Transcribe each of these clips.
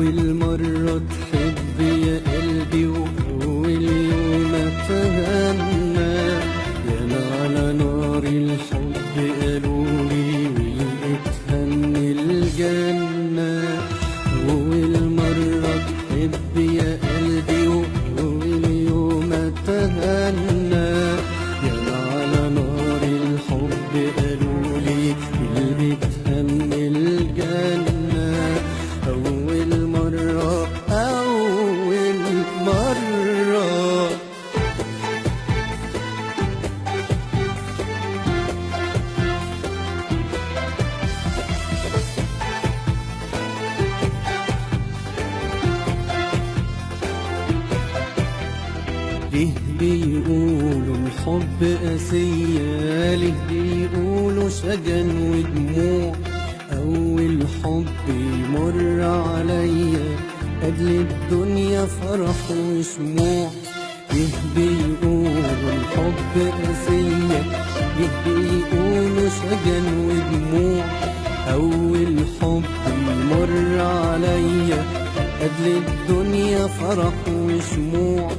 أول مرة تحب يا قلبي وأول يوم أتهنى، ياما على نار الحب قالولي ولقيتها من الجنة. أول مرة تحب يا قلبي وأول يوم أتهنى، ياما على نار الحب قالولي ولقيتها من الجنة. أول مرة أول مرة ليه بيقولوا الحب قاسية، ليه بيقولوا شجن ودموع؟ أول حب يمر عليا قبل الدنيا فرح وشموع. ليه بيقولوا الحب قاسية، ليه بيقولوا شجن ودموع؟ أول حب يمر عليا قبل الدنيا فرح وشموع.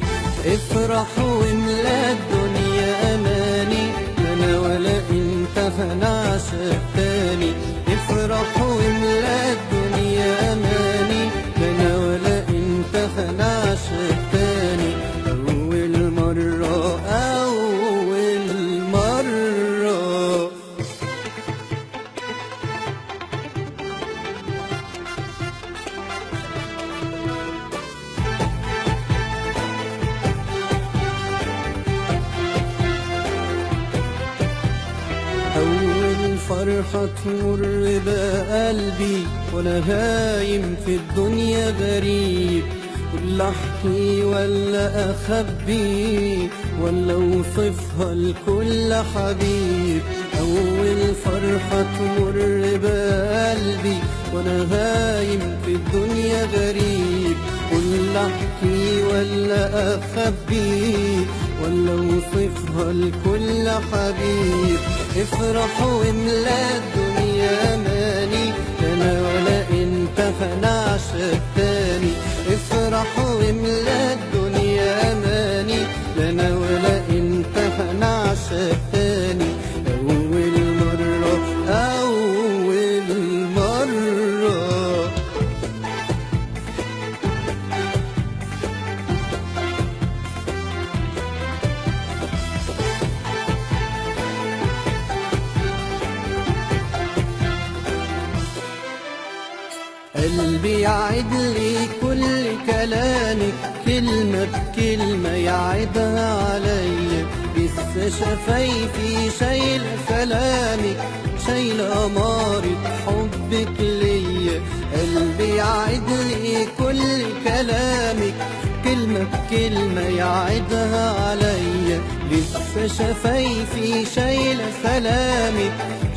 افرح واملا الدنيا أماني، لا أنا ولا أنت هنعشق تاني. افرح واملا الدنيا أماني، لا أنا ولا أنت هنعشق تاني. أول مرة أول مرة أول فرحة تمر بقلبي وأنا هايم في الدنيا غريب، ولا أحكي ولا أخبي ولا أوصفها لكل حبيب. أول فرحة تمر بقلبي وأنا هايم في الدنيا غريب، ولا أحكي ولا أخبي ولا أوصفها لكل حبيب. افرح واملا الدنيا أماني، لا أنا ولا أنت هنعشق تاني. افرح واملا الدنيا أماني، لا أنا ولا أنت هنعشق تاني. أول مرة أول مرة قلبي يعد لي كل كلامك، كلمة بكلمة يعدها عليا. لسه شفايفي شايلة كلامك، شايلة أمارة حبك ليا. قلبي يعد لي كل كلامك، كلمة بكلمة يعدها عليا. لسه شفايفي شايلة سلامك،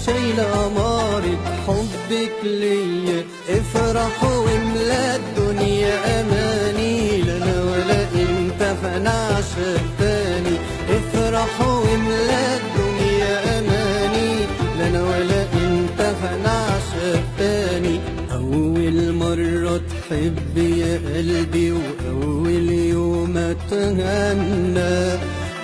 شايلة أمارة حبك ليا. افرح واملا الدنيا أماني، لا أنا ولا أنت فنعشق تاني. افرح واملا الدنيا أماني، لا أنا ولا أنت فنعشق تاني. أول مرة تحب يا قلبي وأول يوم أتهنى،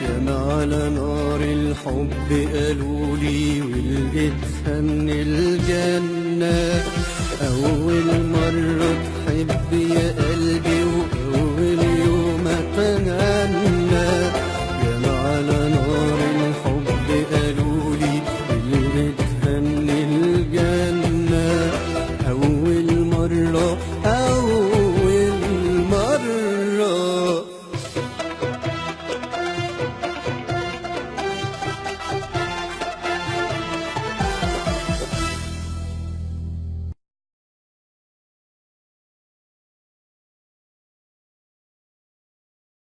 ياما على نار الحب قالولي ولقيتها من الجنة. أول مرة تحب يا